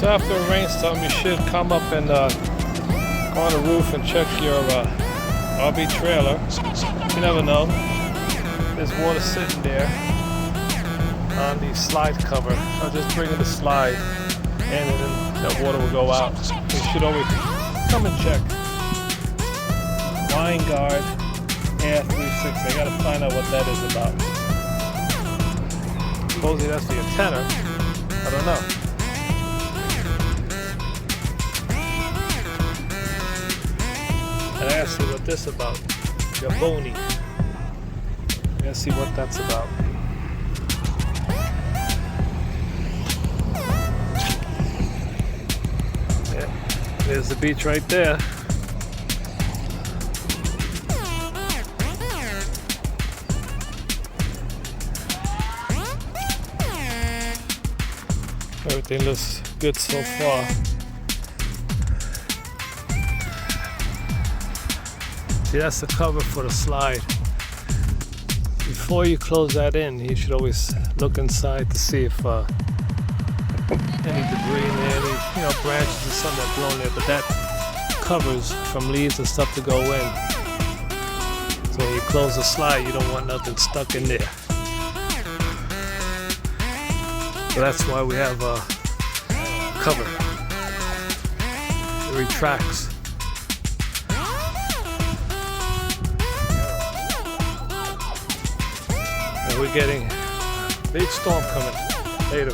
So after a rainstorm, you should come up and go on the roof and check your RV trailer. You never know. There's water sitting there on the slide cover. I'll just bring in the slide and then that water will go out. You should always come and check. Winegard Air 360. I gotta find out what that is about. Supposedly that's the antenna. I don't know. And I gotta see what this about. Gaboni. I gotta see what that's about. Yeah, there's the beach right there. Everything looks good so far. See, that's the cover for the slide. Before you close that in, you should always look inside to see if any debris in there, any branches or something that blown there. But that covers from leaves and stuff to go in. So when you close the slide, you don't want nothing stuck in there. So that's why we have a cover. It retracts. And we're getting a big storm coming later.